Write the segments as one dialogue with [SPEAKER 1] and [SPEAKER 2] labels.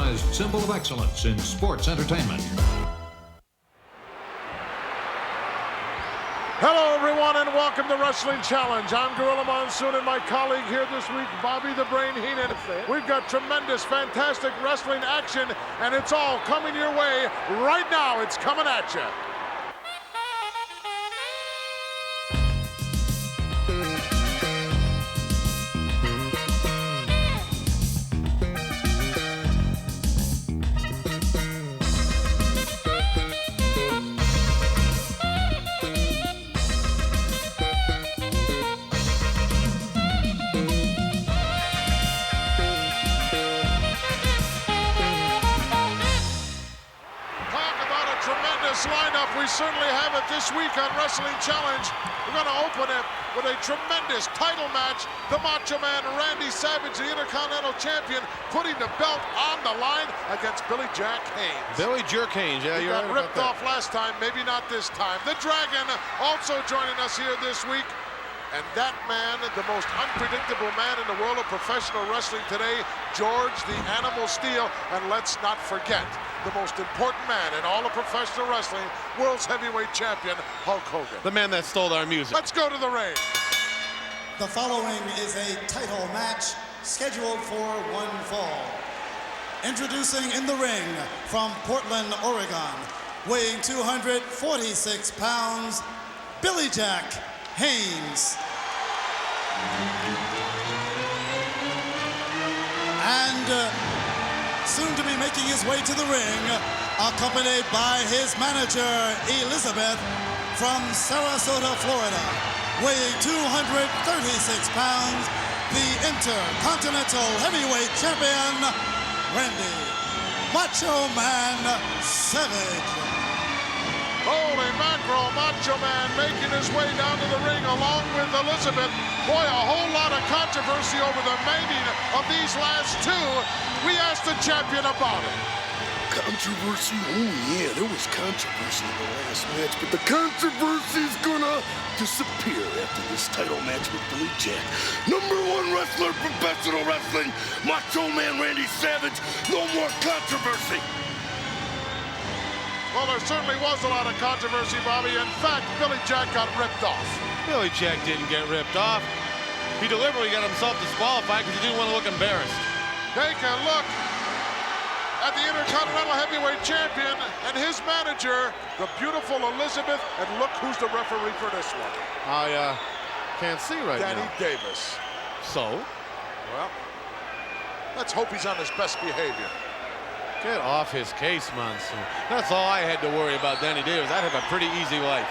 [SPEAKER 1] recognized symbol of excellence in sports entertainment.
[SPEAKER 2] Hello, everyone, and welcome to Wrestling Challenge. I'm Gorilla Monsoon, and my colleague here this week, Bobby the Brain Heenan. We've got tremendous, fantastic wrestling action, and it's all coming your way right now. It's coming at you. Lineup. We certainly have it this week on Wrestling Challenge. We're going to open it with a tremendous title match. The Macho Man Randy Savage, the Intercontinental Champion, putting the belt on the line against Billy Jack Haynes.
[SPEAKER 3] Billy Jerk Haynes, yeah,
[SPEAKER 2] he
[SPEAKER 3] you're
[SPEAKER 2] got
[SPEAKER 3] right
[SPEAKER 2] ripped off last time, maybe not this time. The Dragon also joining us here this week. And that man, the most unpredictable man in the world of professional wrestling today, George the Animal Steel. And let's not forget the most important man in all of professional wrestling, world's heavyweight champion, Hulk Hogan.
[SPEAKER 3] The man that stole our music.
[SPEAKER 2] Let's go to the ring.
[SPEAKER 4] The following is a title match scheduled for one fall. Introducing in the ring from Portland, Oregon, weighing 246 pounds, Billy Jack Haynes. And soon to be making his way to the ring, accompanied by his manager, Elizabeth, from Sarasota, Florida, weighing 236 pounds, the Intercontinental Heavyweight Champion, Randy Macho Man Savage.
[SPEAKER 2] Holy mackerel, Macho Man making his way down to the ring along with Elizabeth. Boy, a whole lot of controversy over the mating of these last two. We asked the champion about it.
[SPEAKER 5] Controversy? Oh, yeah, there was controversy in the last match, but the controversy is gonna disappear after this title match with Billy Jack. #1 wrestler, professional wrestling, Macho Man Randy Savage. No more controversy.
[SPEAKER 2] Well, there certainly was a lot of controversy, Bobby. In fact, Billy Jack got ripped off.
[SPEAKER 3] Billy Jack didn't get ripped off. He deliberately got himself disqualified because he didn't want to look embarrassed.
[SPEAKER 2] Take a look at the Intercontinental Heavyweight Champion and his manager, the beautiful Elizabeth. And look who's the referee for this one.
[SPEAKER 3] I can't see right now.
[SPEAKER 2] Danny Davis.
[SPEAKER 3] So?
[SPEAKER 2] Well, let's hope he's on his best behavior.
[SPEAKER 3] Get off his case, Monsoon. That's all I had to worry about Danny Davis. I'd have a pretty easy life.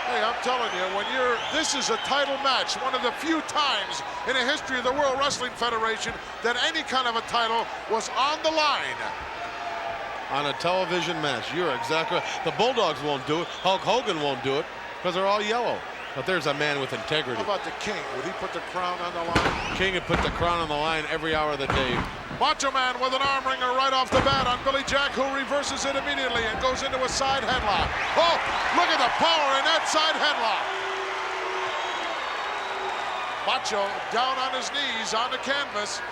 [SPEAKER 2] Hey, I'm telling you, this is a title match, one of the few times in the history of the World Wrestling Federation that any kind of a title was on the line.
[SPEAKER 3] On a television match, you're exactly right. The Bulldogs won't do it. Hulk Hogan won't do it because they're all yellow. But there's a man with integrity.
[SPEAKER 2] How about the King? Would he put the crown on the line?
[SPEAKER 3] King would put the crown on the line every hour of the day.
[SPEAKER 2] Macho Man with an arm wringer right off the bat on Billy Jack, who reverses it immediately and goes into a side headlock. Oh, look at the power in that side headlock. Macho down on his knees on the canvas.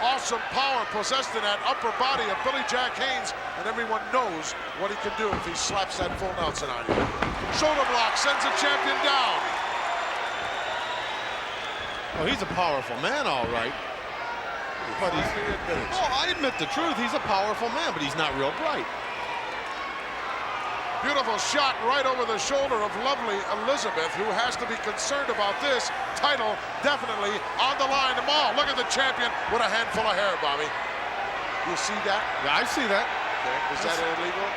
[SPEAKER 2] Awesome power possessed in that upper body of Billy Jack Haynes, and everyone knows what he can do if he slaps that full Nelson on you. Shoulder block sends the champion down.
[SPEAKER 3] Oh, he's a powerful man, all right. But he's, oh, I admit the truth. He's a powerful man, but he's not real bright.
[SPEAKER 2] Beautiful shot right over the shoulder of lovely Elizabeth, who has to be concerned about this title definitely on the line tomorrow. Look at the champion with a handful of hair, Bobby. You see that?
[SPEAKER 3] Yeah, I see that.
[SPEAKER 2] Okay. Is that illegal?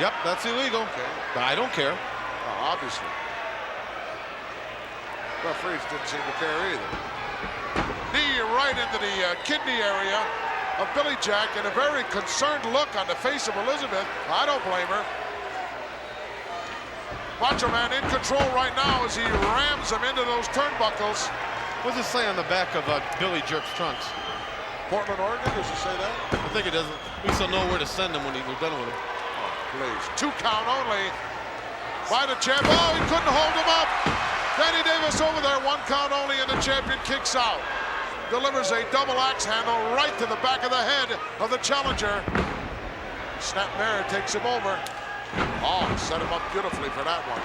[SPEAKER 3] Yep, that's illegal.
[SPEAKER 2] Okay.
[SPEAKER 3] But I don't care.
[SPEAKER 2] Oh, obviously. Referees didn't seem to care either. Knee right into the kidney area of Billy Jack, and a very concerned look on the face of Elizabeth. I don't blame her. Macho Man in control right now as he rams him into those turnbuckles.
[SPEAKER 3] What does it say on the back of Billy Jerk's trunks?
[SPEAKER 2] Portland, Oregon, does it say that?
[SPEAKER 3] I think it doesn't. We still know where to send him when we're done with him.
[SPEAKER 2] Oh, please. 2 count only by the champ. Oh, he couldn't hold him up. Danny Davis over there, 1 count only, and the champion kicks out. delivers a double axe handle right to the back of the head of the challenger. Snapmare takes him over. Oh, set him up beautifully for that one.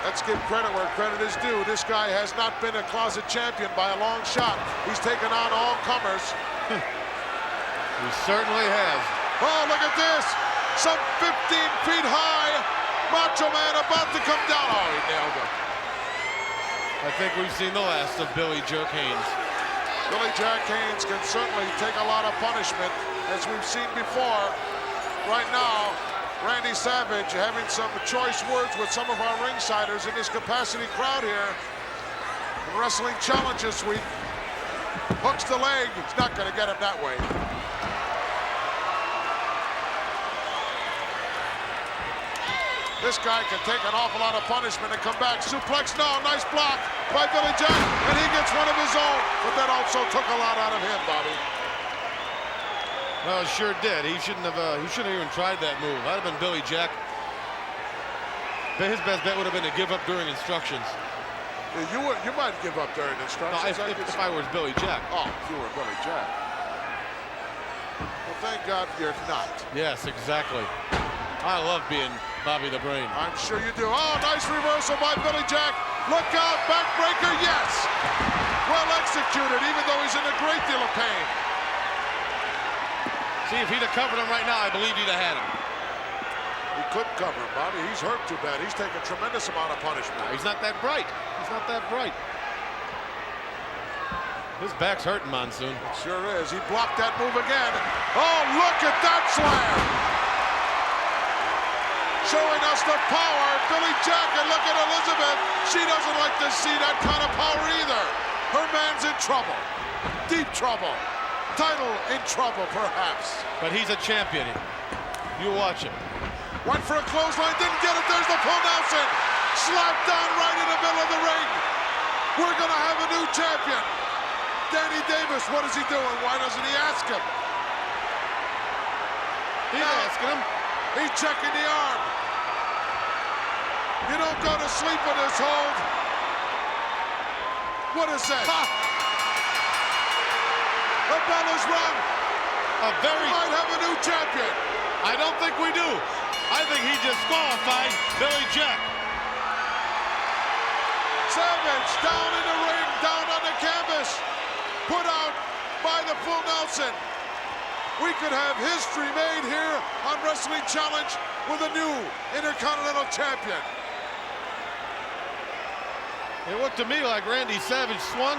[SPEAKER 2] Let's give credit where credit is due. This guy has not been a closet champion by a long shot. He's taken on all comers.
[SPEAKER 3] He certainly has.
[SPEAKER 2] Oh, look at this. Some 15 feet high. Macho Man about to come down. Oh, he nailed him.
[SPEAKER 3] I think we've seen the last of Billy Jerk Haynes.
[SPEAKER 2] Billy Jack Haynes can certainly take a lot of punishment, as we've seen before. Right now, Randy Savage having some choice words with some of our ringsiders in this capacity crowd here. Wrestling Challenge this week. Hooks the leg. He's not going to get him that way. This guy can take an awful lot of punishment and come back. Suplex, no, nice block by Billy Jack, and he gets one of his own, but that also took a lot out of him, Bobby.
[SPEAKER 3] Well, it sure did. He shouldn't have even tried that move. I'd have been Billy Jack. But his best bet would have been to give up during instructions.
[SPEAKER 2] Yeah, you might give up during instructions.
[SPEAKER 3] No, if I was Billy Jack.
[SPEAKER 2] Oh, if you were Billy Jack. Well, thank God you're not.
[SPEAKER 3] Yes, exactly. I love being Bobby the Brain.
[SPEAKER 2] I'm sure you do. Oh, nice reversal by Billy Jack. Look out, backbreaker, yes. Well executed, even though he's in a great deal of pain.
[SPEAKER 3] See, if he'd have covered him right now, I believe he'd have had him.
[SPEAKER 2] He couldn't cover him, Bobby. He's hurt too bad. He's taken a tremendous amount of punishment.
[SPEAKER 3] No, he's not that bright. He's not that bright. His back's hurting, Monsoon.
[SPEAKER 2] It sure is. He blocked that move again. Oh, look at that slam. Showing us the power. Billy Jack, and look at Elizabeth. She doesn't like to see that kind of power either. Her man's in trouble. Deep trouble. Title in trouble, perhaps.
[SPEAKER 3] But he's a champion. You watch him.
[SPEAKER 2] Went for a clothesline, didn't get it. There's the full Nelson. Slapped down right in the middle of the ring. We're going to have a new champion. Danny Davis, what is he doing? Why doesn't he ask him?
[SPEAKER 3] He's asking him.
[SPEAKER 2] He's checking the arm. You don't go to sleep with this hold. What is that? Ha! The bell is rung. We might have a new champion.
[SPEAKER 3] I don't think we do. I think he disqualified Billy Jack.
[SPEAKER 2] Savage down in the ring, down on the canvas. Put out by the full Nelson. We could have history made here on Wrestling Challenge with a new Intercontinental champion.
[SPEAKER 3] It looked to me like Randy Savage swung,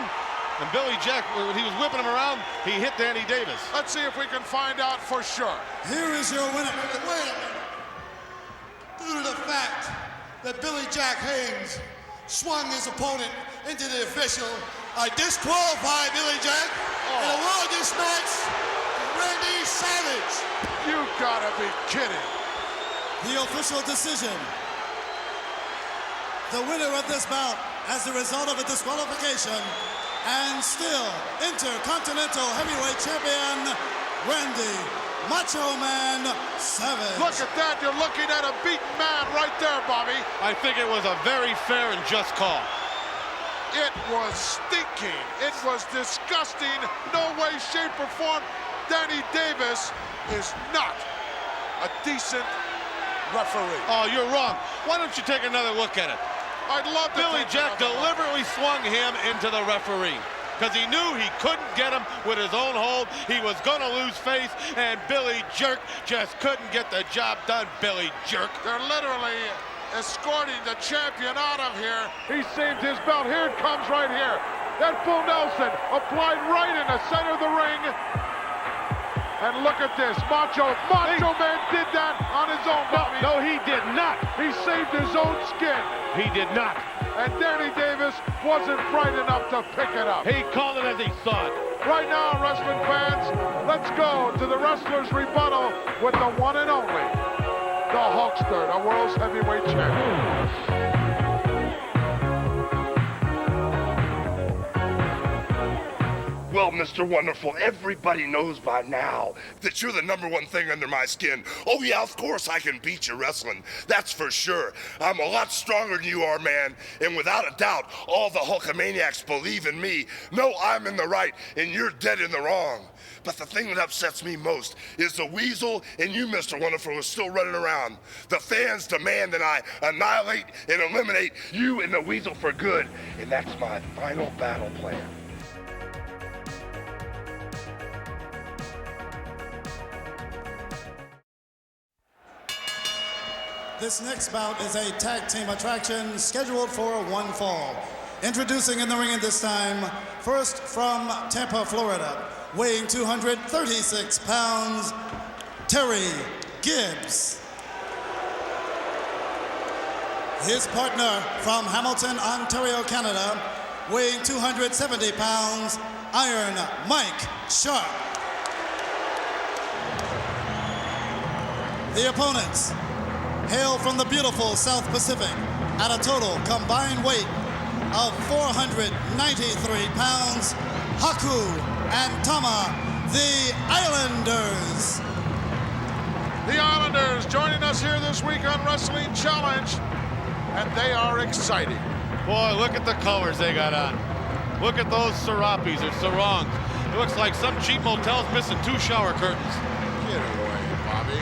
[SPEAKER 3] and Billy Jack, when he was whipping him around, he hit Danny Davis.
[SPEAKER 2] Let's see if we can find out for sure.
[SPEAKER 4] Here is your winner.
[SPEAKER 6] Wait a minute. Due to the fact that Billy Jack Haynes swung his opponent into the official, I disqualify Billy Jack and award this match to Randy Savage.
[SPEAKER 2] You gotta be kidding.
[SPEAKER 4] The official decision. The winner of this bout as a result of a disqualification and still Intercontinental Heavyweight Champion, Randy Macho Man Savage.
[SPEAKER 2] Look at that, you're looking at a beaten man right there, Bobby.
[SPEAKER 3] I think it was a very fair and just call.
[SPEAKER 2] It was stinking. It was disgusting. No way, shape, or form. Danny Davis is not a decent referee.
[SPEAKER 3] Oh, you're wrong. Why don't you take another look at it?
[SPEAKER 2] I'd love to.
[SPEAKER 3] Billy Jack deliberately swung him into the referee because he knew he couldn't get him with his own hold. He was going to lose face, and Billy Jerk just couldn't get the job done, Billy Jerk.
[SPEAKER 2] They're literally escorting the champion out of here. He saved his belt. Here it comes right here. That full Nelson applied right in the center of the ring. And look at this. Macho Man did that on his own, Bobby.
[SPEAKER 3] No, he did not.
[SPEAKER 2] He saved his own skin.
[SPEAKER 3] He did not.
[SPEAKER 2] And Danny Davis wasn't bright enough to pick it up.
[SPEAKER 3] He called it as he saw it.
[SPEAKER 2] Right now, wrestling fans, let's go to the wrestler's rebuttal with the one and only, the Hulkster, the world's heavyweight champion.
[SPEAKER 5] Well, Mr. Wonderful, everybody knows by now that you're the #1 thing under my skin. Oh, yeah, of course I can beat you wrestling. That's for sure. I'm a lot stronger than you are, man. And without a doubt, all the Hulkamaniacs believe in me. No, I'm in the right, and you're dead in the wrong. But the thing that upsets me most is the Weasel and you, Mr. Wonderful, are still running around. The fans demand that I annihilate and eliminate you and the Weasel for good. And that's my final battle plan.
[SPEAKER 4] This next bout is a tag team attraction scheduled for one fall. Introducing in the ring at this time, first from Tampa, Florida, weighing 236 pounds, Terry Gibbs. His partner from Hamilton, Ontario, Canada, weighing 270 pounds, Iron Mike Sharp. The opponents hail from the beautiful South Pacific at a total combined weight of 493 pounds, Haku and Tama, the Islanders.
[SPEAKER 2] The Islanders joining us here this week on Wrestling Challenge, and they are exciting.
[SPEAKER 3] Boy, look at the colors they got on. Look at those serapes or sarongs. It looks like some cheap motel's missing 2 shower curtains.
[SPEAKER 2] Get away, Bobby.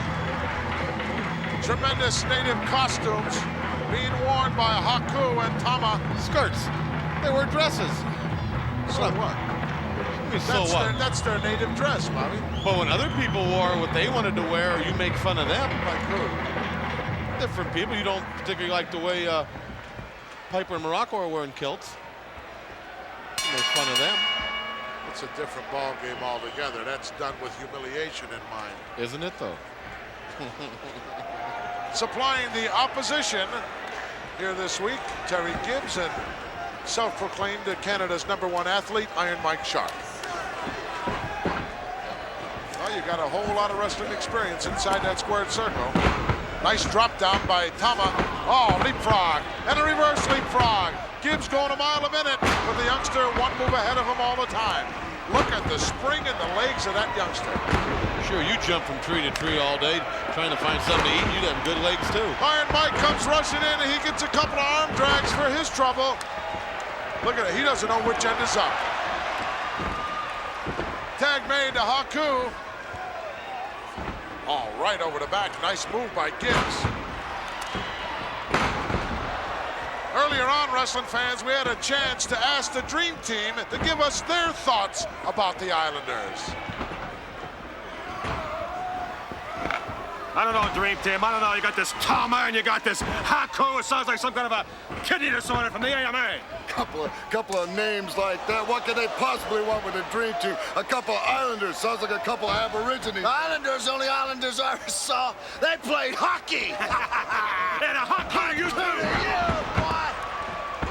[SPEAKER 2] Tremendous native costumes being worn by Haku and Tama.
[SPEAKER 3] Skirts. They wear dresses.
[SPEAKER 2] So what? That's their native dress, Bobby.
[SPEAKER 3] But when other people wore what they wanted to wear, you make fun of them.
[SPEAKER 2] Like who?
[SPEAKER 3] Different people. You don't particularly like the way Piper and Morocco are wearing kilts. You make fun of them.
[SPEAKER 2] It's a different ball game altogether. That's done with humiliation in mind.
[SPEAKER 3] Isn't it, though?
[SPEAKER 2] Supplying the opposition here this week, Terry Gibbs and self-proclaimed Canada's #1 athlete, Iron Mike Sharp. Well, you got a whole lot of wrestling experience inside that squared circle. Nice drop down by Tama. Oh, leapfrog and a reverse leapfrog. Gibbs going a mile a minute, but the youngster one move ahead of him all the time. Look at the spring in the legs of that youngster.
[SPEAKER 3] Sure, you jump from tree to tree all day trying to find something to eat. You'd have good legs, too.
[SPEAKER 2] Iron Mike comes rushing in, and he gets a couple of arm drags for his trouble. Look at it. He doesn't know which end is up. Tag made to Haku. All right, over the back. Nice move by Gibbs. Earlier on, wrestling fans, we had a chance to ask the Dream Team to give us their thoughts about the Islanders.
[SPEAKER 7] I don't know, Dream Team. I don't know. You got this Tama and you got this Haku. It sounds like some kind of a kidney disorder from the AMA.
[SPEAKER 5] Couple of names like that. What could they possibly want with a Dream Team? A couple of Islanders. Sounds like a couple of Aborigines.
[SPEAKER 6] Islanders, only Islanders I ever saw. They played hockey.
[SPEAKER 7] And a hockey, you do.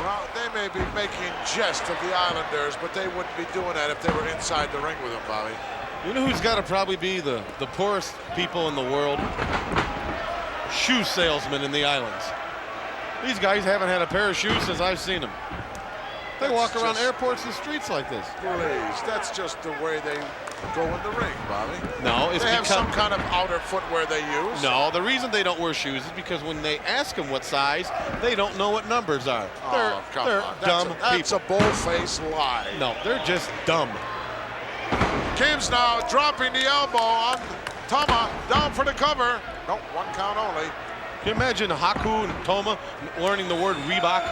[SPEAKER 2] Well, they may be making jest of the Islanders, but they wouldn't be doing that if they were inside the ring with them, Bobby.
[SPEAKER 3] You know who's got to probably be the poorest people in the world? Shoe salesmen in the islands. These guys haven't had a pair of shoes since I've seen them. They walk around airports and streets like this.
[SPEAKER 2] Please, that's just the way they go in the ring, Bobby.
[SPEAKER 3] No, it's
[SPEAKER 2] they have some kind of outer footwear they use.
[SPEAKER 3] No, the reason they don't wear shoes is because when they ask them what size, they don't know what numbers are. They're dumb people.
[SPEAKER 2] That's a bold-faced lie.
[SPEAKER 3] No, they're just dumb.
[SPEAKER 2] Gibbs now dropping the elbow on Tama, down for the cover. Nope, 1 count only.
[SPEAKER 3] Can you imagine Haku and Toma learning the word Reebok?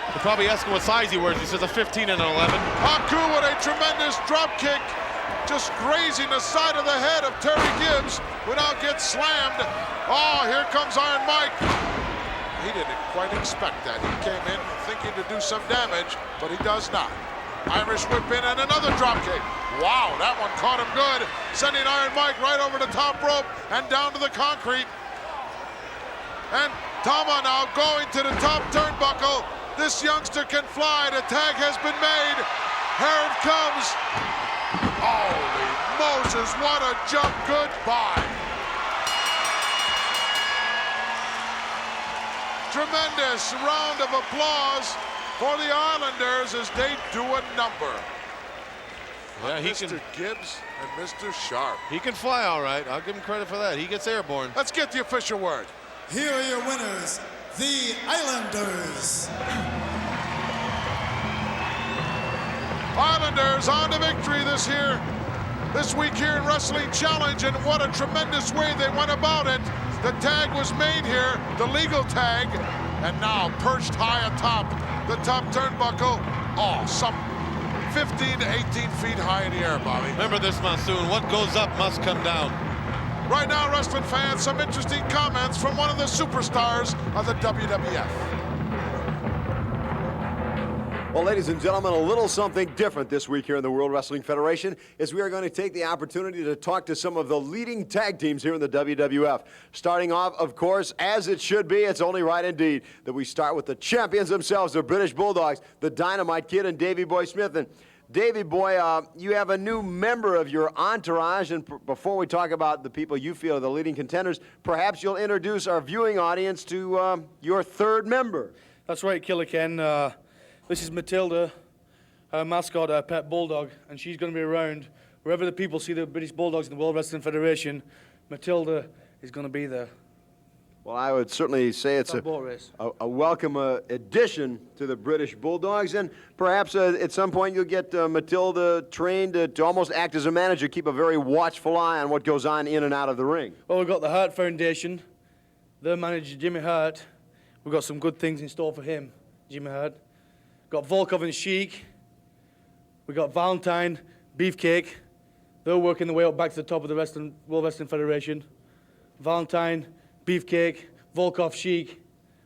[SPEAKER 3] They're probably asking what size he wears. He says a 15 and an 11.
[SPEAKER 2] Haku with a tremendous drop kick, just grazing the side of the head of Terry Gibbs, who now gets slammed. Oh, here comes Iron Mike. He didn't quite expect that. He came in thinking to do some damage, but he does not. Irish whip in and another drop kick. Wow, that one caught him good, sending Iron Mike right over the top rope and down to the concrete. And Tama now going to the top turnbuckle. This youngster can fly. The tag has been made. Here it comes. Holy Moses, what a jump. Goodbye. Tremendous round of applause for the Islanders as they do a number.
[SPEAKER 3] Yeah, he
[SPEAKER 2] Mr.
[SPEAKER 3] can.
[SPEAKER 2] Gibbs and Mr. Sharp.
[SPEAKER 3] He can fly all right. I'll give him credit for that. He gets airborne.
[SPEAKER 2] Let's get the official word.
[SPEAKER 4] Here are your winners, the Islanders.
[SPEAKER 2] Islanders on to victory this week here in Wrestling Challenge, and what a tremendous way they went about it. The tag was made here, the legal tag, and now perched high atop the top turnbuckle. Oh, some 15 to 18 feet high in the air, Bobby.
[SPEAKER 3] Remember this, Monsoon. What goes up must come down.
[SPEAKER 2] Right now, wrestling fans, some interesting comments from one of the superstars of the WWF.
[SPEAKER 8] Well, ladies and gentlemen, a little something different this week here in the World Wrestling Federation is we are going to take the opportunity to talk to some of the leading tag teams here in the WWF. Starting off, of course, as it should be, it's only right indeed that we start with the champions themselves, the British Bulldogs, the Dynamite Kid and Davey Boy Smith. And Davey Boy, you have a new member of your entourage, and before we talk about the people you feel are the leading contenders, perhaps you'll introduce our viewing audience to your third member.
[SPEAKER 9] That's right, Killer Ken. This is Matilda, her mascot, her pet bulldog, and she's going to be around wherever the people see the British Bulldogs in the World Wrestling Federation. Matilda is going to be there.
[SPEAKER 8] Well, I would certainly say it's a welcome addition to the British Bulldogs, and perhaps at some point you'll get Matilda trained to almost act as a manager, keep a very watchful eye on what goes on in and out of the ring.
[SPEAKER 9] Well, we've got the Hart Foundation, their manager, Jimmy Hart. We've got some good things in store for him, Jimmy Hart. Got Volkoff and Sheik. We got Valentine, Beefcake. They're working their way up back to the top of the World Wrestling Federation. Valentine, Beefcake, Volkoff, Sheik,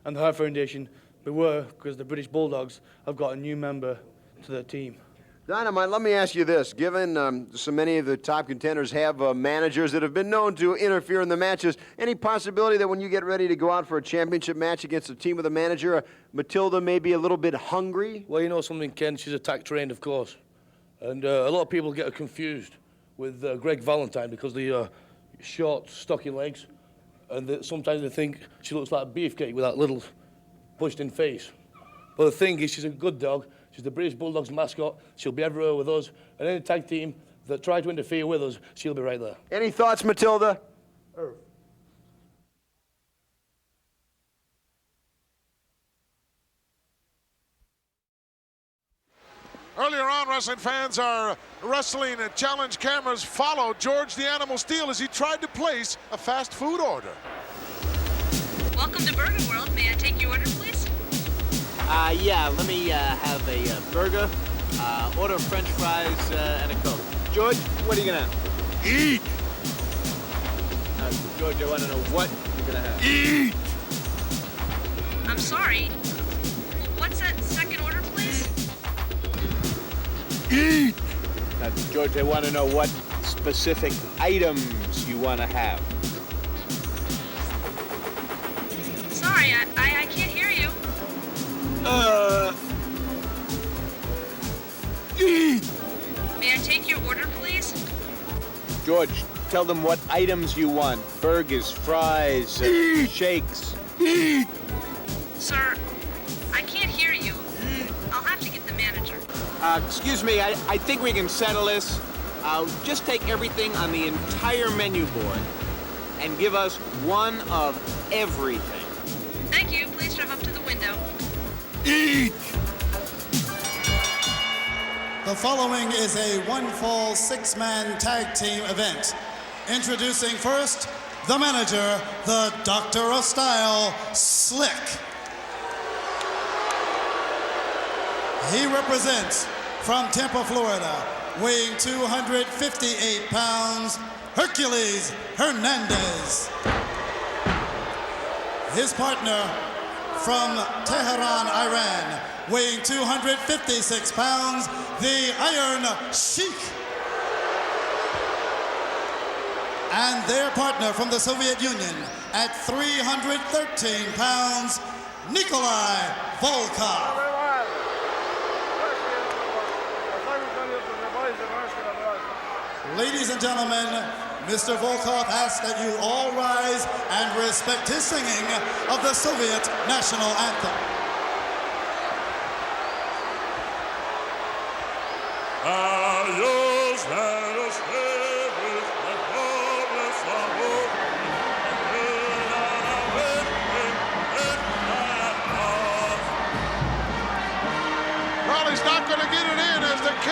[SPEAKER 9] and the Hart Foundation. Beware, because the British Bulldogs have got a new member to their team.
[SPEAKER 8] Dynamite, let me ask you this. Given so many of the top contenders have managers that have been known to interfere in the matches, any possibility that when you get ready to go out for a championship match against a team with a manager, Matilda may be a little bit hungry?
[SPEAKER 10] Well, you know something, Ken, she's attack trained, of course. And a lot of people get her confused with Greg Valentine because of the short, stocky legs. And sometimes they think she looks like a beefcake with that little pushed-in face. But the thing is, she's a good dog. She's the British Bulldogs mascot. She'll be everywhere with us. And any tag team that try to interfere with us, she'll be right there.
[SPEAKER 8] Any thoughts, Matilda?
[SPEAKER 2] Earlier on, wrestling fans, our wrestling challenge cameras followed George the Animal Steel as he tried to place a fast food order.
[SPEAKER 11] Welcome to Burger World. May I take your order, please?
[SPEAKER 12] Yeah, let me have a burger, order French fries, and a Coke. George, what are you gonna have?
[SPEAKER 5] Eat!
[SPEAKER 12] George, I want to know what you're gonna have.
[SPEAKER 5] Eat!
[SPEAKER 11] I'm sorry. What's that second order, please?
[SPEAKER 5] Eat!
[SPEAKER 12] George, I want to know what specific items you want to have.
[SPEAKER 11] Sorry, I can't hear you.
[SPEAKER 5] Eat!
[SPEAKER 11] May I take your order, please?
[SPEAKER 12] George, tell them what items you want. Burgers, fries, shakes.
[SPEAKER 5] Eat!
[SPEAKER 11] Sir, I can't hear you. I'll have to get the manager.
[SPEAKER 12] Excuse me, I think we can settle this. Just take everything on the entire menu board and give us one of everything.
[SPEAKER 11] Thank you. Please drive up to the window.
[SPEAKER 5] Eat!
[SPEAKER 4] The following is a one-fall, six-man tag team event. Introducing first, the manager, the Doctor of Style, Slick. He represents, from Tampa, Florida, weighing 258 pounds, Hercules Hernandez. His partner, from Tehran, Iran, weighing 256 pounds, the Iron Sheik. And their partner from the Soviet Union, at 313 pounds, Nikolai Volkoff. Ladies and gentlemen, Mr. Volkoff asks that you all rise and respect his singing of the Soviet national anthem.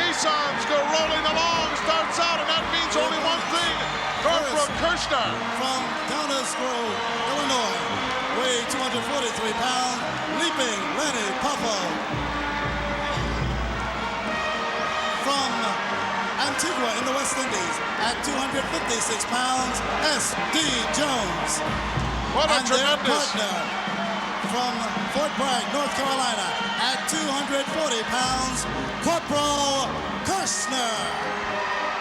[SPEAKER 2] caissons go rolling along, starts out, and that means only one thing. Corporal Kirshner.
[SPEAKER 4] From Downers Grove, Illinois, weighing 243 pounds, leaping Lenny Poffo. From Antigua in the West Indies, at 256 pounds, S.D. Jones.
[SPEAKER 2] What a
[SPEAKER 4] and their
[SPEAKER 2] tremendous
[SPEAKER 4] partner from Fort Bragg, North Carolina, at 240 pounds, Corporal Kirshner.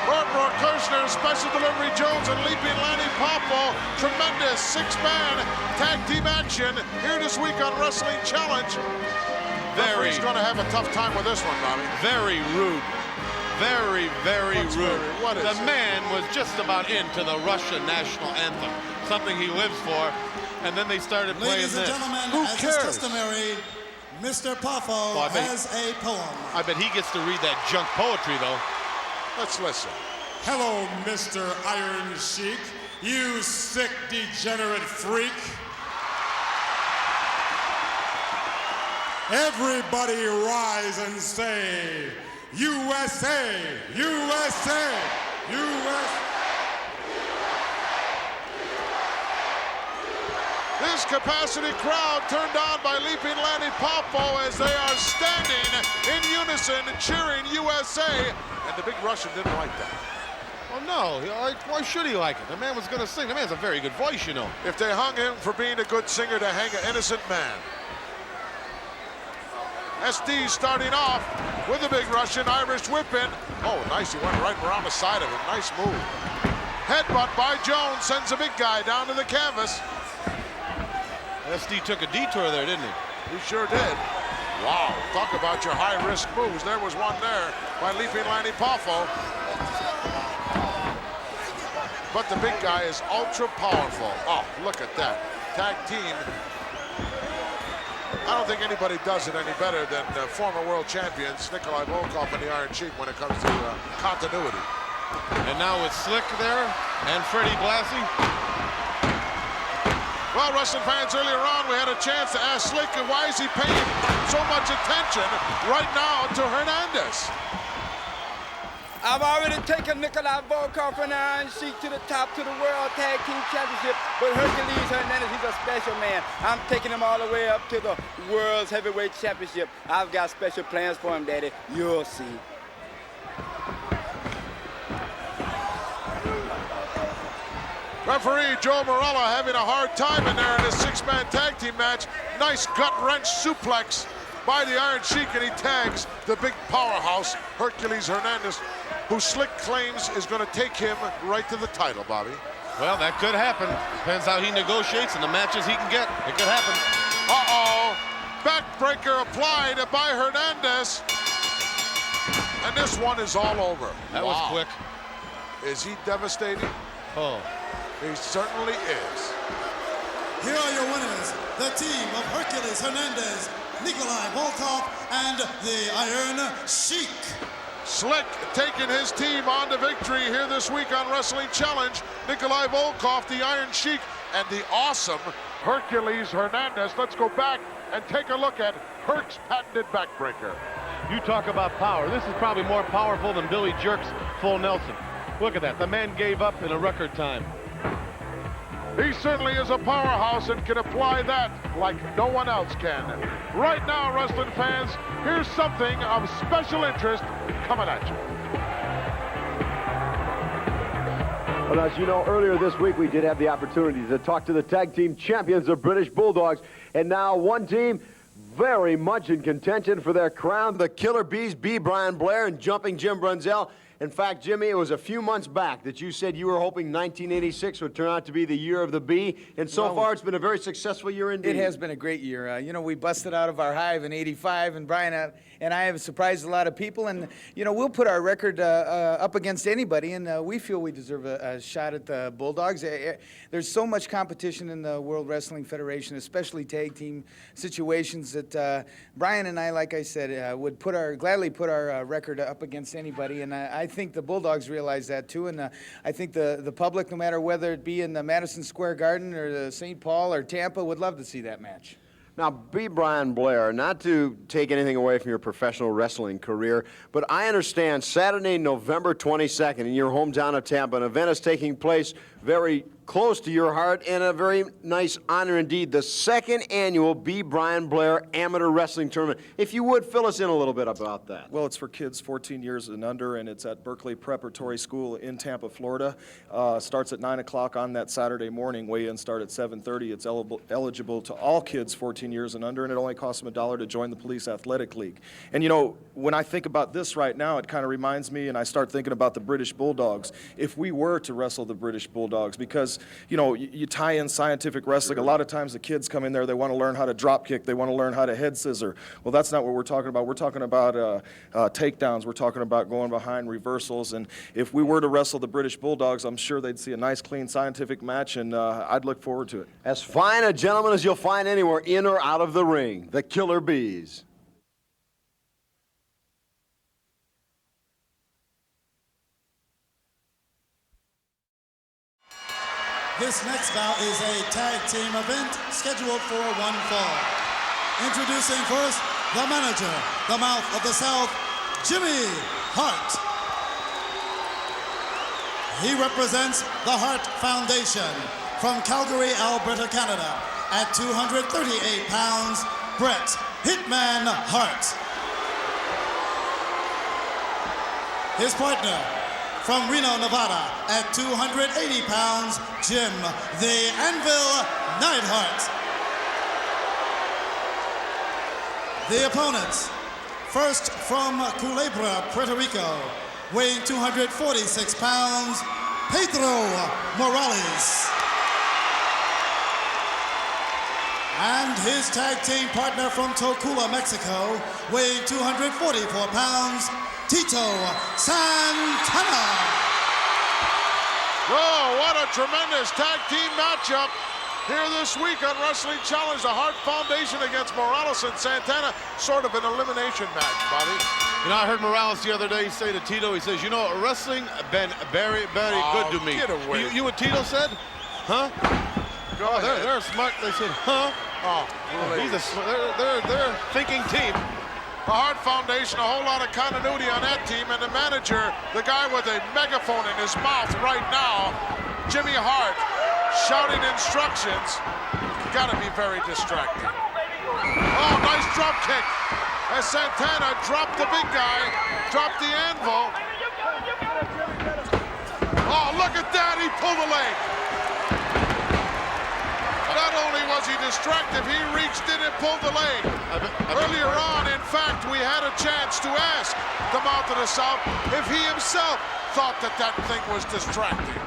[SPEAKER 2] Corporal Kirshner, Special Delivery Jones, and Leaping Lanny Poffo. Tremendous six-man tag team action here this week on Wrestling Challenge. He's going to have a tough time with this one, Bobby.
[SPEAKER 3] Very rude. Very, very rude.
[SPEAKER 2] What is
[SPEAKER 3] the
[SPEAKER 2] it?
[SPEAKER 3] man was just about into the Russian national anthem, something he lives for, and then they started playing
[SPEAKER 4] Ladies and
[SPEAKER 3] this.
[SPEAKER 4] gentlemen,
[SPEAKER 3] Who
[SPEAKER 4] as
[SPEAKER 3] cares?
[SPEAKER 4] is customary, Mr. Poffo has a poem.
[SPEAKER 3] I bet he gets to read that junk poetry, though.
[SPEAKER 2] Let's listen.
[SPEAKER 13] Hello, Mr. Iron Sheik, you sick, degenerate freak. Everybody rise and say, USA, USA, USA.
[SPEAKER 2] This capacity crowd turned on by Leaping Lanny Poffo as they are standing in unison cheering USA, and the big Russian didn't like that.
[SPEAKER 3] Well, no, why should he like it? The man was going to sing. The man has a very good voice, you know.
[SPEAKER 2] If they hung him for being a good singer, to hang an innocent man. SD starting off with a big Russian Irish whip in. Oh, nice, he went right around the side of him. Nice move. Headbutt by Jones sends a big guy down to the canvas.
[SPEAKER 3] SD took a detour there, didn't he?
[SPEAKER 2] He sure did. Wow, talk about your high-risk moves. There was one there by Leaping Lanny Poffo. But the big guy is ultra powerful. Oh, look at that. Tag team. I don't think anybody does it any better than former world champions Nikolai Volkoff and the Iron Sheik when it comes to continuity.
[SPEAKER 3] And now with Slick there and Freddie Blassie.
[SPEAKER 2] Well, wrestling fans, earlier on we had a chance to ask Slick why is he paying so much attention right now to Hernandez.
[SPEAKER 14] I've already taken Nikolai Volkoff and Iron Sheik to the top to the World Tag Team Championship, but Hercules Hernandez, he's a special man. I'm taking him all the way up to the World's Heavyweight Championship. I've got special plans for him, Daddy. You'll see.
[SPEAKER 2] Referee Joe Morella having a hard time in there in his six-man tag team match. Nice gut-wrench suplex by the Iron Sheik, and he tags the big powerhouse, Hercules Hernandez, who Slick claims is going to take him right to the title, Bobby.
[SPEAKER 3] Well, that could happen. Depends how he negotiates and the matches he can get. It could happen.
[SPEAKER 2] Uh-oh. Backbreaker applied by Hernandez. And this one is all over.
[SPEAKER 3] That was quick.
[SPEAKER 2] Is he devastating?
[SPEAKER 3] Oh.
[SPEAKER 2] He certainly is.
[SPEAKER 4] Here are your winners, the team of Hercules Hernandez, Nikolai Volkoff, and the Iron Sheik.
[SPEAKER 2] Slick taking his team on to victory here this week on Wrestling Challenge. Nikolai Volkoff, the Iron Sheik, and the awesome Hercules Hernandez. Let's go back and take a look at Herc's patented backbreaker.
[SPEAKER 7] You talk about power. This is probably more powerful than Billy Jerk's full Nelson. Look at that. The man gave up in a record time.
[SPEAKER 2] He certainly is a powerhouse and can apply that like no one else can. Right now, wrestling fans, here's something of special interest coming at you.
[SPEAKER 8] Well, as you know, earlier this week we did have the opportunity to talk to the tag team champions, the British Bulldogs, and now one team very much in contention for their crown, the Killer Bees, B. Brian Blair and Jumping Jim Brunzell. In fact, Jimmy, it was a few months back that you said you were hoping 1986 would turn out to be the year of the bee, and so far it's been a very successful year indeed.
[SPEAKER 15] It has been a great year. You know, we busted out of our hive in '85, and Brian and I have surprised a lot of people, and, you know, we'll put our record up against anybody, and we feel we deserve a shot at the Bulldogs. There's so much competition in the World Wrestling Federation, especially tag team situations, that Brian and I, like I said, would gladly put our record up against anybody, and I think the Bulldogs realize that too, and I think the public, no matter whether it be in the Madison Square Garden or the St. Paul or Tampa, would love to see that match.
[SPEAKER 8] Now, B. Brian Blair, not to take anything away from your professional wrestling career, but I understand Saturday, November 22nd, in your hometown of Tampa, an event is taking place very close to your heart and a very nice honor indeed, the second annual B. Brian Blair Amateur Wrestling Tournament. If you would, fill us in a little bit about that.
[SPEAKER 16] Well, it's for kids 14 years and under, and it's at Berkeley Preparatory School in Tampa, Florida. Starts at 9 o'clock on that Saturday morning. Weigh-in start at 7:30. It's eligible to all kids 14 years and under, and it only costs them $1 to join the Police Athletic League. And, you know, when I think about this right now, it kind of reminds me, and I start thinking about the British Bulldogs. If we were to wrestle the British Bulldogs, because, you know, you tie in scientific wrestling. A lot of times the kids come in there, they want to learn how to drop kick, they want to learn how to head scissor. Well, that's not what we're talking about. We're talking about takedowns. We're talking about going behind reversals. And if we were to wrestle the British Bulldogs, I'm sure they'd see a nice, clean, scientific match, and I'd look forward to it.
[SPEAKER 8] As fine a gentleman as you'll find anywhere in or out of the ring, the Killer Bees.
[SPEAKER 4] This next bout is a tag team event scheduled for one fall. Introducing first, the manager, the mouth of the South, Jimmy Hart. He represents the Hart Foundation from Calgary, Alberta, Canada. At 238 pounds, Bret Hitman Hart. His partner, from Reno, Nevada, at 280 pounds, Jim the Anvil Neidhart. The opponents, first from Culebra, Puerto Rico, weighing 246 pounds, Pedro Morales. And his tag team partner from Tocula, Mexico, weighing 244 pounds, Tito Santana.
[SPEAKER 2] Oh, what a tremendous tag team matchup here this week on Wrestling Challenge. The Hart Foundation against Morales and Santana. Sort of an elimination match, buddy.
[SPEAKER 3] You know, I heard Morales the other day say to Tito, he says, you know, wrestling been very, very good to me.
[SPEAKER 2] Get away.
[SPEAKER 3] You what Tito said? Huh?
[SPEAKER 2] Go ahead.
[SPEAKER 3] They're smart. They said, huh?
[SPEAKER 2] Oh,
[SPEAKER 3] they're a thinking team.
[SPEAKER 2] The Hart Foundation, a whole lot of continuity on that team, and the manager, the guy with a megaphone in his mouth right now, Jimmy Hart, shouting instructions. Gotta be very distracting. Oh, nice drop kick. As Santana dropped the big guy, dropped the anvil. Oh, look at that, he pulled the leg. Not only was he distracted, he reached in and pulled the leg. Earlier on, in fact, we had a chance to ask the Mouth of the South if he himself thought that that thing was distracting.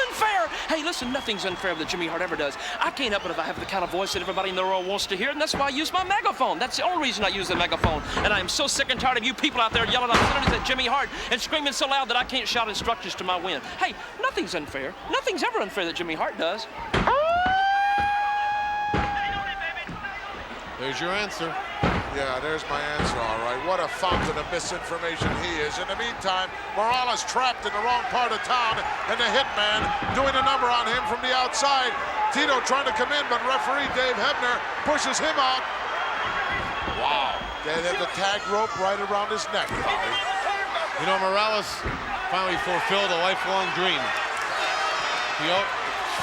[SPEAKER 17] Unfair! Hey, listen, nothing's unfair that Jimmy Hart ever does. I can't help it if I have the kind of voice that everybody in the world wants to hear, and that's why I use my megaphone. That's the only reason I use the megaphone. And I am so sick and tired of you people out there yelling obscenities at Jimmy Hart and screaming so loud that I can't shout instructions to my win. Hey, nothing's unfair. Nothing's ever unfair that Jimmy Hart does.
[SPEAKER 3] There's your answer.
[SPEAKER 2] Yeah, there's my answer, all right. What a fountain of misinformation he is. In the meantime, Morales trapped in the wrong part of town, and the Hitman doing a number on him from the outside. Tito trying to come in, but referee Dave Hebner pushes him out. Wow. They have the tag rope right around his neck, Bobby.
[SPEAKER 3] You know, Morales finally fulfilled a lifelong dream.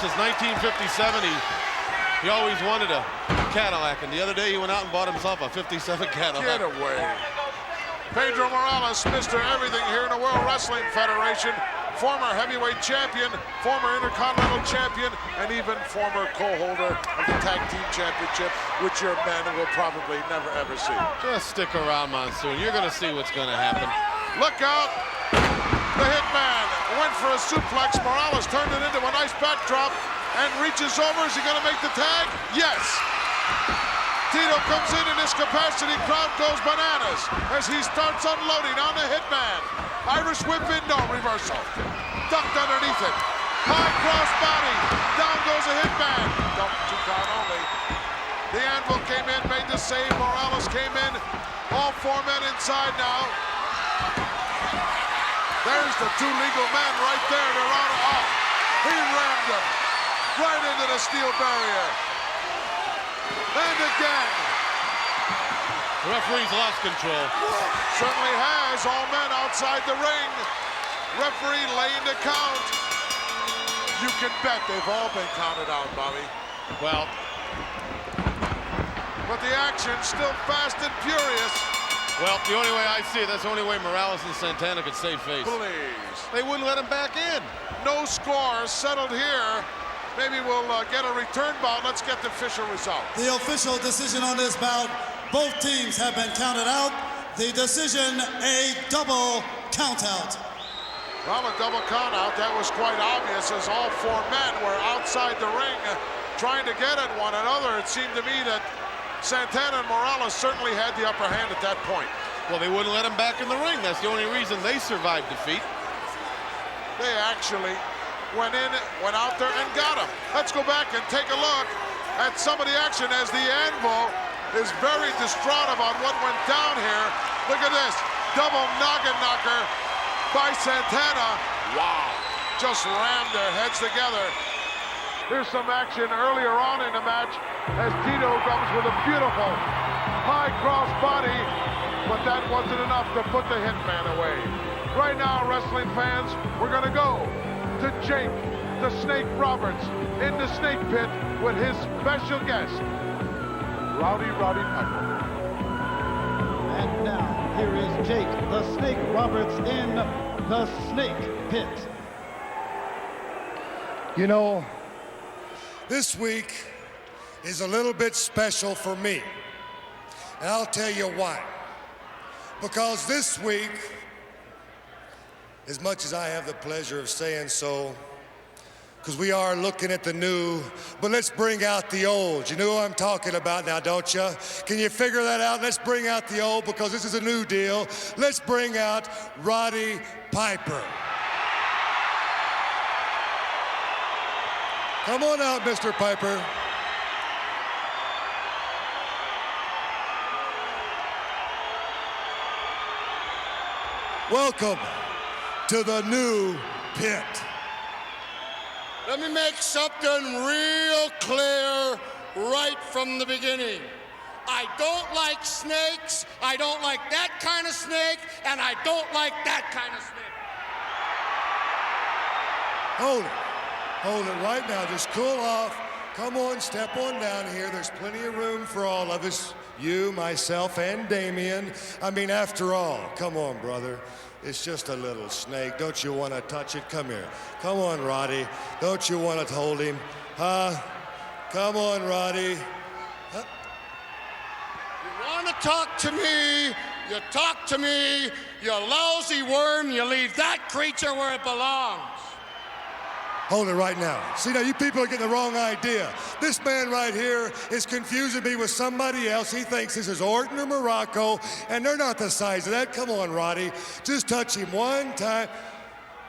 [SPEAKER 3] Since 1957, he always wanted a Cadillac, and the other day he went out and bought himself a 57 Cadillac.
[SPEAKER 2] Get away. Pedro Morales, Mr. Everything here in the World Wrestling Federation, former heavyweight champion, former Intercontinental champion, and even former co-holder of the Tag Team Championship, which your men will probably never ever see.
[SPEAKER 3] Just stick around, Monsoon. You're going to see what's going to happen.
[SPEAKER 2] Look out. The Hitman went for a suplex. Morales turned it into a nice backdrop and reaches over. Is he going to make the tag? Yes. Tito comes in this capacity. Crowd goes bananas as he starts unloading on the Hitman. Irish whip in, no reversal. Ducked underneath it. High cross body. Down goes the Hitman. Don't 2 count only. The Anvil came in, made the save. Morales came in. All 4 men inside now. There's the 2 legal men right there. They're on off. He rammed them right into the steel barrier. And again.
[SPEAKER 3] The referee's lost control.
[SPEAKER 2] Certainly has. All men outside the ring. Referee laying the count. You can bet they've all been counted out, Bobby.
[SPEAKER 3] Well.
[SPEAKER 2] But the action's still fast and furious.
[SPEAKER 3] Well, the only way I see it, that's the only way Morales and Santana could save face.
[SPEAKER 2] Please.
[SPEAKER 3] They wouldn't let him back in.
[SPEAKER 2] No score settled here. Maybe we'll get a return bout. Let's get the official result.
[SPEAKER 4] The official decision on this bout, both teams have been counted out. The decision, a double countout.
[SPEAKER 2] Well, a double countout, that was quite obvious as all four men were outside the ring trying to get at one another. It seemed to me that Santana and Morales certainly had the upper hand at that point.
[SPEAKER 3] Well, they wouldn't let him back in the ring. That's the only reason they survived defeat.
[SPEAKER 2] They actually went out there and got him. Let's go back and take a look at some of the action as the Anvil is very distraught about what went down here. Look at this, double noggin knocker by Santana. Wow, just rammed their heads together. Here's some action earlier on in the match as Tito comes with a beautiful high cross body, but that wasn't enough to put the Hitman away. Right now, wrestling fans, we're gonna go to Jake the Snake Roberts in the Snake Pit with his special guest, Roddy Piper.
[SPEAKER 18] And now, here is Jake the Snake Roberts in the Snake Pit.
[SPEAKER 13] You know, this week is a little bit special for me. And I'll tell you why. Because this week, as much as I have the pleasure of saying so, because we are looking at the new, but let's bring out the old. You know who I'm talking about now, don't you? Can you figure that out? Let's bring out the old because this is a new deal. Let's bring out Roddy Piper. Come on out, Mr. Piper. Welcome to the new pit.
[SPEAKER 5] Let me make something real clear right from the beginning. I don't like snakes, I don't like that kind of snake, and I don't like that kind of snake.
[SPEAKER 13] Hold it right now, just cool off. Come on, step on down here. There's plenty of room for all of us, you, myself, and Damien. I mean, after all, come on, brother. It's just a little snake. Don't you want to touch it? Come here. Come on, Roddy. Don't you want to hold him? Huh? Come on, Roddy. Huh?
[SPEAKER 5] You want to talk to me, you talk to me, you lousy worm, you leave that creature where it belongs.
[SPEAKER 13] Hold it right now. See, now you people are getting the wrong idea. This man right here is confusing me with somebody else. He thinks this is Orton or Morocco, and they're not the size of that. Come on, Roddy. Just touch him one time.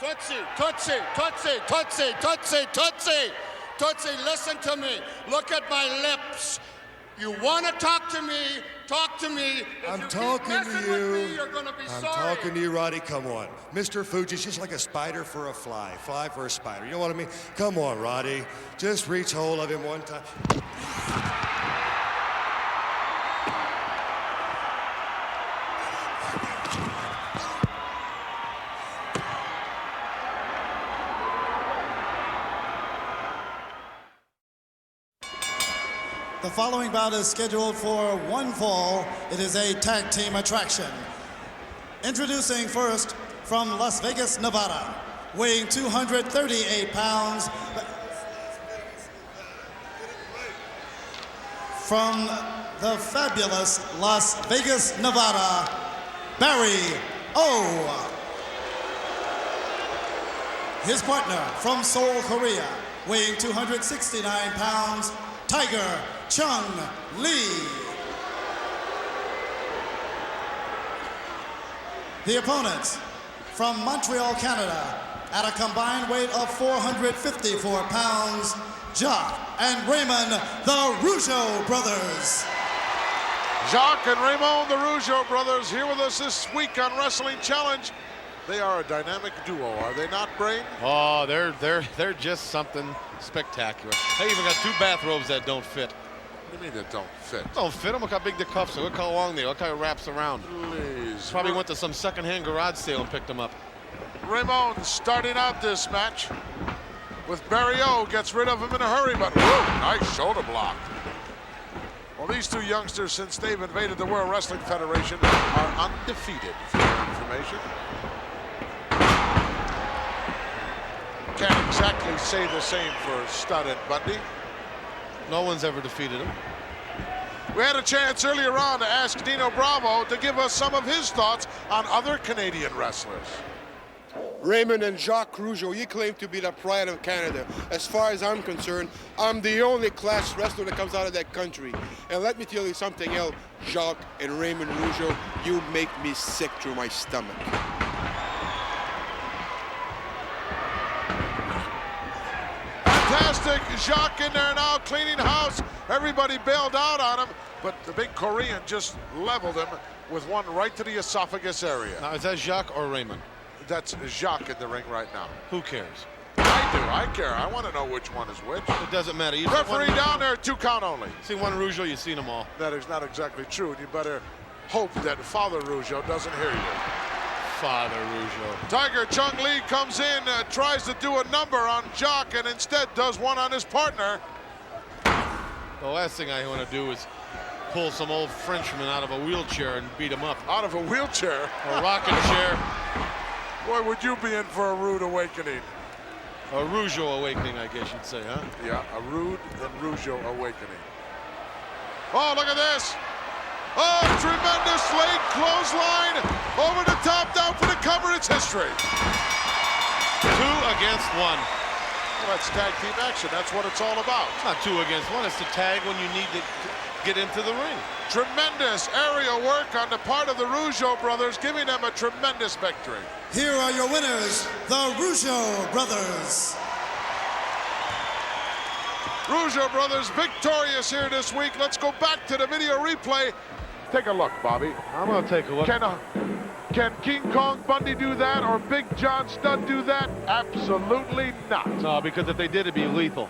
[SPEAKER 5] Tootsie, Tootsie, Tootsie, Tootsie, Tootsie, Tootsie. Tootsie, listen to me. Look at my lips. You want to talk to me, talk to me. If
[SPEAKER 13] I'm
[SPEAKER 5] you
[SPEAKER 13] talking
[SPEAKER 5] keep
[SPEAKER 13] to
[SPEAKER 5] messing
[SPEAKER 13] you.
[SPEAKER 5] with me, you're going to be
[SPEAKER 13] I'm
[SPEAKER 5] sorry.
[SPEAKER 13] talking to you, Roddy. Come on. Mr. Fuji's just like a spider for a fly. Fly for a spider. You know what I mean? Come on, Roddy. Just reach hold of him one time.
[SPEAKER 4] The following bout is scheduled for one fall. It is a tag team attraction. Introducing first from Las Vegas, Nevada, weighing 238 pounds. From the fabulous Las Vegas, Nevada, Barry O. His partner from Seoul, Korea, weighing 269 pounds, Tiger Chung Lee. The opponents from Montreal, Canada, at a combined weight of 454 pounds, Jacques and Raymond, the Rougeau Brothers.
[SPEAKER 2] Jacques and Raymond, the Rougeau Brothers, here with us this week on Wrestling Challenge. They are a dynamic duo, are they not, Brain?
[SPEAKER 3] Oh, they're just something spectacular. They even got two bathrobes that don't fit.
[SPEAKER 2] What do you mean that don't fit?
[SPEAKER 3] Don't fit them. Look how big the cuffs are. Look how long they are. Look how it wraps around.
[SPEAKER 2] Please.
[SPEAKER 3] Probably went to some secondhand garage sale and picked them up.
[SPEAKER 2] Ramon starting out this match with Barrio, gets rid of him in a hurry, but whoa, nice shoulder block. Well, these two youngsters, since they've invaded the World Wrestling Federation, are undefeated, for your information. Can't exactly say the same for Studd and Bundy.
[SPEAKER 3] No one's ever defeated him.
[SPEAKER 2] We had a chance earlier on to ask Dino Bravo to give us some of his thoughts on other Canadian wrestlers.
[SPEAKER 19] Raymond and Jacques Rougeau, you claim to be the pride of Canada. As far as I'm concerned, I'm the only class wrestler that comes out of that country. And let me tell you something else, Jacques and Raymond Rougeau, you make me sick through my stomach.
[SPEAKER 2] Fantastic, Jacques in there now cleaning house. Everybody bailed out on him, but the big Korean just leveled him with one right to the esophagus area.
[SPEAKER 3] Now, is that Jacques or Raymond?
[SPEAKER 2] That's Jacques in the ring right now.
[SPEAKER 3] Who cares?
[SPEAKER 2] I do. I care. I want to know which one is which.
[SPEAKER 3] It doesn't matter. You
[SPEAKER 2] Referee down there, 2 count only.
[SPEAKER 3] See one Rougeau, you've seen them all.
[SPEAKER 2] That is not exactly true, and you better hope that Father Rougeau doesn't hear you.
[SPEAKER 3] Father Rougeau.
[SPEAKER 2] Tiger Chung Lee comes in, tries to do a number on Jacques, and instead does one on his partner.
[SPEAKER 3] The last thing I want to do is pull some old Frenchman out of a wheelchair and beat him up.
[SPEAKER 2] Out of a wheelchair?
[SPEAKER 3] A rocking chair.
[SPEAKER 2] Boy, would you be in for a rude awakening.
[SPEAKER 3] A Rougeau awakening, I guess you'd say, huh?
[SPEAKER 2] Yeah, a rude and Rougeau awakening. Oh, look at this. Oh, tremendous leg clothesline. Over the top, down for the cover. It's history.
[SPEAKER 3] 2 against 1.
[SPEAKER 2] Well, that's tag team action. That's what it's all about.
[SPEAKER 3] It's not 2 against 1. It's to tag when you need to get into the ring.
[SPEAKER 2] Tremendous aerial work on the part of the Rougeau brothers, giving them a tremendous victory.
[SPEAKER 4] Here are your winners, the Rougeau Brothers.
[SPEAKER 2] Rougeau Brothers victorious here this week. Let's go back to the video replay. Take a look, Bobby.
[SPEAKER 3] I'm going to take a look.
[SPEAKER 2] Can King Kong Bundy do that or Big John Studd do that? Absolutely not.
[SPEAKER 3] No, because if they did, it'd be lethal.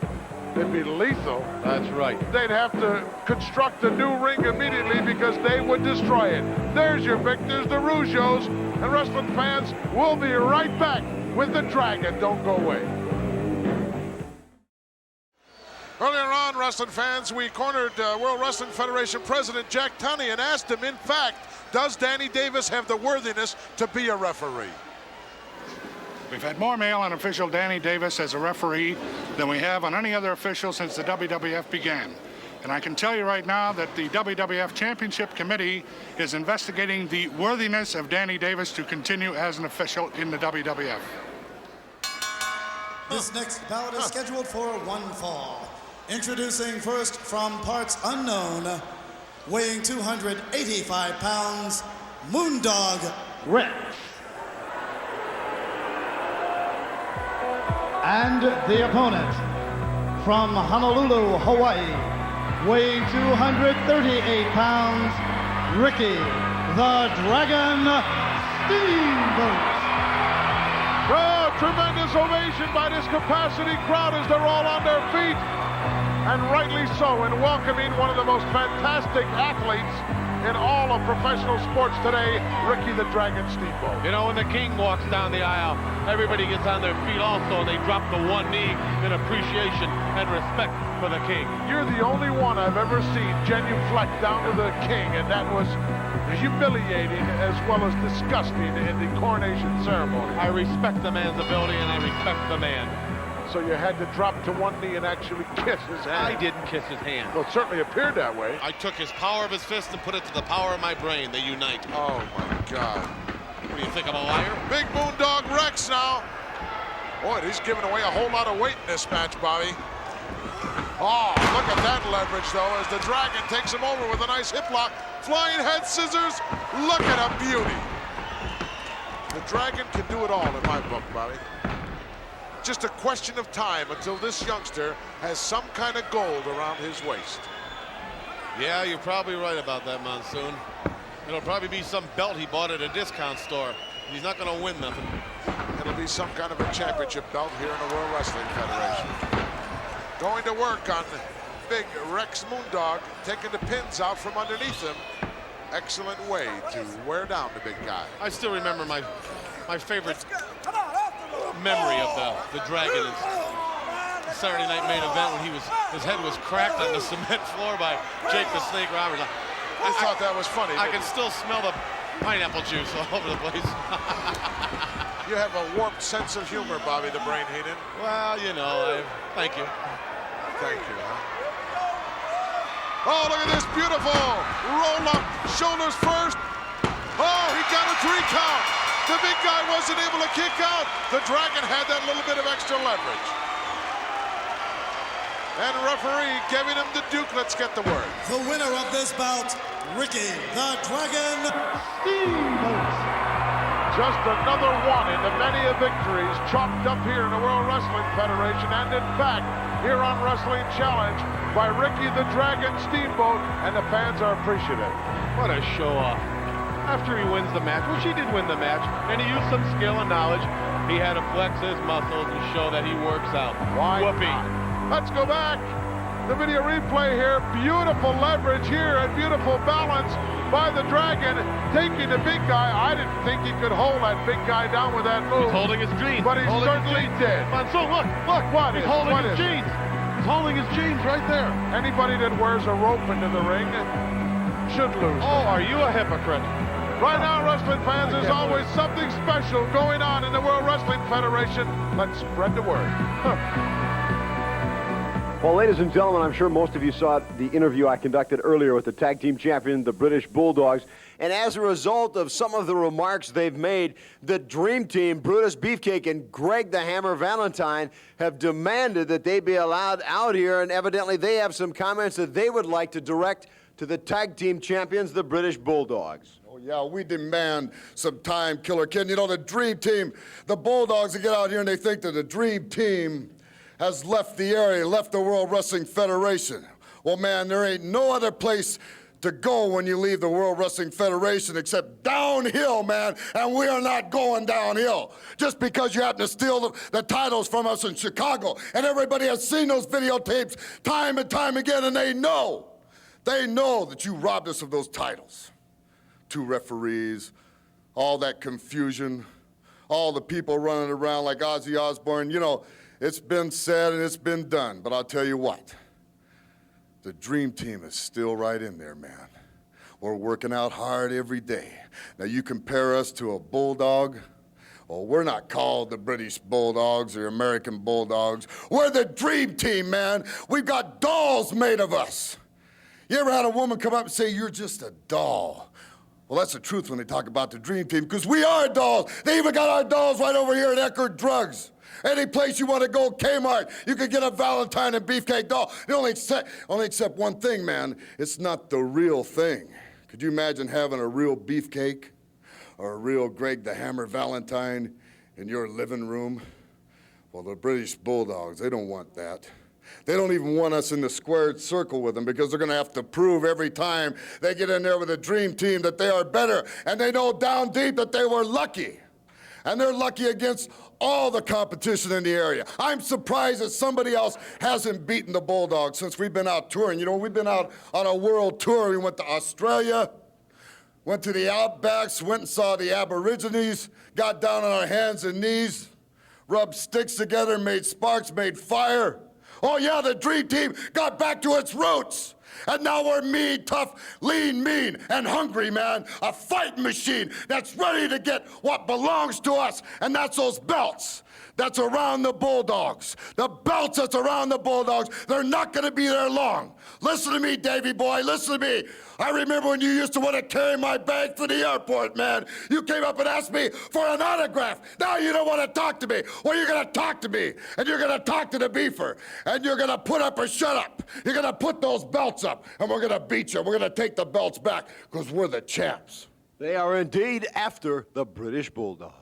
[SPEAKER 2] It'd be lethal.
[SPEAKER 3] That's right.
[SPEAKER 2] They'd have to construct a new ring immediately because they would destroy it. There's your victors, the Rougeaus. And wrestling fans, we'll be right back with the Dragon. Don't go away. Earlier on, wrestling fans, we cornered World Wrestling Federation President Jack Tunney and asked him, in fact, does Danny Davis have the worthiness to be a referee?
[SPEAKER 20] We've had more male on official Danny Davis as a referee than we have on any other official since the WWF began. And I can tell you right now that the WWF Championship Committee is investigating the worthiness of Danny Davis to continue as an official in the WWF.
[SPEAKER 4] This next bout is scheduled for 1 fall. Introducing first from parts unknown, weighing 285 pounds, Moondog
[SPEAKER 18] Rex. And the opponent from Honolulu, Hawaii, weighing 238 pounds, Ricky the Dragon Steamboat.
[SPEAKER 2] Oh, tremendous ovation by this capacity crowd as they're all on their feet. And rightly so, in welcoming one of the most fantastic athletes in all of professional sports today, Ricky the Dragon Steamboat.
[SPEAKER 3] You know, when the King walks down the aisle, everybody gets on their feet also, and they drop the one knee in appreciation and respect for the King.
[SPEAKER 2] You're the only one I've ever seen genuflect down to the King, and that was humiliating as well as disgusting in the coronation ceremony.
[SPEAKER 3] I respect the man's ability, and I respect the man.
[SPEAKER 2] So you had to drop to one knee and actually kiss his hand.
[SPEAKER 3] I didn't kiss his hand.
[SPEAKER 2] Well, it certainly appeared that way.
[SPEAKER 3] I took his power of his fist and put it to the power of my brain. They unite.
[SPEAKER 2] Oh, my God.
[SPEAKER 3] What do you think, I'm a liar?
[SPEAKER 2] Big Moondog Rex now. Boy, he's giving away a whole lot of weight in this match, Bobby. Oh, look at that leverage, though, as the Dragon takes him over with a nice hip lock. Flying head scissors. Look at a beauty. The Dragon can do it all in my book, Bobby. Just a question of time until this youngster has some kind of gold around his waist.
[SPEAKER 3] Yeah, you're probably right about that, Monsoon. It'll probably be some belt he bought at a discount store. He's not going to win nothing.
[SPEAKER 2] It'll be some kind of a championship belt here in the World Wrestling Federation. Going to work on big Rex Moondog taking the pins out from underneath him. Excellent way to wear down the big guy.
[SPEAKER 3] I still remember my favorite memory of the Dragon is the Saturday night main event when his head was cracked on the cement floor by Jake the Snake Roberts.
[SPEAKER 2] I thought that was funny.
[SPEAKER 3] I can still smell the pineapple juice all over the place.
[SPEAKER 2] You have a warped sense of humor, Bobby the Brain Heenan.
[SPEAKER 3] Well, you know, thank you.
[SPEAKER 2] Thank you. Oh, look at this beautiful roll up, shoulders first. Oh, he got a 3 count. The big guy wasn't able to kick out. The Dragon had that little bit of extra leverage. And referee giving him the Duke. Let's get the word.
[SPEAKER 4] The winner of this bout, Ricky the Dragon Steamboat.
[SPEAKER 2] Just another one in the many of victories chalked up here in the World Wrestling Federation, and in fact, here on Wrestling Challenge by Ricky the Dragon Steamboat, and the fans are appreciative.
[SPEAKER 3] What a show-off. After he wins the match, which he did win the match, and he used some skill and knowledge, he had to flex his muscles and show that he works out.
[SPEAKER 2] Why not? Let's go back. The video replay here. Beautiful leverage here and beautiful balance by the Dragon, taking the big guy. I didn't think he could hold that big guy down with that move.
[SPEAKER 3] He's holding his jeans.
[SPEAKER 2] But he certainly did.
[SPEAKER 3] Monsoon, look.
[SPEAKER 2] What
[SPEAKER 3] He's
[SPEAKER 2] is?
[SPEAKER 3] holding
[SPEAKER 2] What
[SPEAKER 3] his
[SPEAKER 2] is?
[SPEAKER 3] jeans. He's holding his jeans right there.
[SPEAKER 2] Anybody that wears a rope into the ring should lose.
[SPEAKER 3] Oh, are you a hypocrite?
[SPEAKER 2] Right now, wrestling fans, there's always something special going on in the World Wrestling Federation. Let's spread the word.
[SPEAKER 8] Well, ladies and gentlemen, I'm sure most of you saw the interview I conducted earlier with the tag team champion, the British Bulldogs. And as a result of some of the remarks they've made, the Dream Team, Brutus Beefcake and Greg the Hammer Valentine, have demanded that they be allowed out here. And evidently they have some comments that they would like to direct to the tag team champions, the British Bulldogs.
[SPEAKER 5] Oh, yeah, we demand some time, Killer Kid. You know, the Dream Team, the Bulldogs, they get out here and they think that the Dream Team has left the area, left the World Wrestling Federation. Well, man, there ain't no other place to go when you leave the World Wrestling Federation except downhill, man, and we are not going downhill. Just because you happen to steal the titles from us in Chicago, and everybody has seen those videotapes time and time again, and they know that you robbed us of those titles. 2 referees, all that confusion, all the people running around like Ozzy Osbourne. You know, it's been said and it's been done, but I'll tell you what, the Dream Team is still right in there, man. We're working out hard every day. Now, you compare us to a Bulldog, well, we're not called the British Bulldogs or American Bulldogs. We're the Dream Team, man. We've got dolls made of us. You ever had a woman come up and say, you're just a doll? Well, that's the truth when they talk about the Dream Team, because we are dolls. They even got our dolls right over here at Eckerd Drugs. Any place you want to go, Kmart, you can get a Valentine and Beefcake doll. They only accept one thing, man. It's not the real thing. Could you imagine having a real Beefcake or a real Greg the Hammer Valentine in your living room? Well, the British Bulldogs, they don't want that. They don't even want us in the squared circle with them because they're going to have to prove every time they get in there with a Dream Team that they are better. And they know down deep that they were lucky. And they're lucky against all the competition in the area. I'm surprised that somebody else hasn't beaten the Bulldogs since we've been out touring. You know, we've been out on a world tour. We went to Australia, went to the Outbacks, went and saw the Aborigines, got down on our hands and knees, rubbed sticks together, made sparks, made fire. Oh yeah, the Dream Team got back to its roots. And now we're mean, tough, lean, mean, and hungry, man. A fighting machine that's ready to get what belongs to us, and that's those belts that's around the Bulldogs. The belts that's around the Bulldogs, they're not going to be there long. Listen to me, Davey boy, listen to me. I remember when you used to want to carry my bag to the airport, man. You came up and asked me for an autograph. Now you don't want to talk to me. Well, you're going to talk to me, and you're going to talk to the beefer, and you're going to put up or shut up. You're going to put those belts up, and we're going to beat you. We're going to take the belts back because we're the champs.
[SPEAKER 8] They are indeed after the British Bulldogs.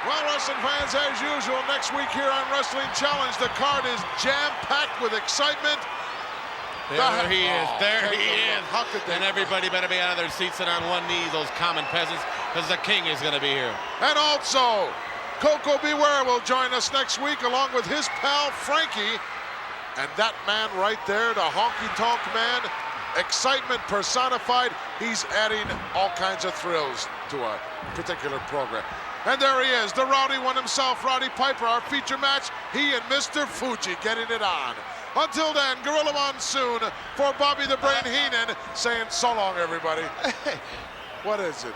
[SPEAKER 2] Well, wrestling fans, as usual, next week here on Wrestling Challenge, the card is jam-packed with excitement.
[SPEAKER 3] There he is. There he is.
[SPEAKER 2] How could they?
[SPEAKER 3] And everybody better be out of their seats and on one knee, those common peasants, because the king is going to be here.
[SPEAKER 2] And also, Coco Beware will join us next week along with his pal Frankie. And that man right there, the honky-tonk man, excitement personified. He's adding all kinds of thrills to our particular program. And there he is, the rowdy one himself, Roddy Piper, our feature match. He and Mr. Fuji getting it on. Until then, Gorilla Monsoon for Bobby the Brain Heenan saying so long, everybody. What is it?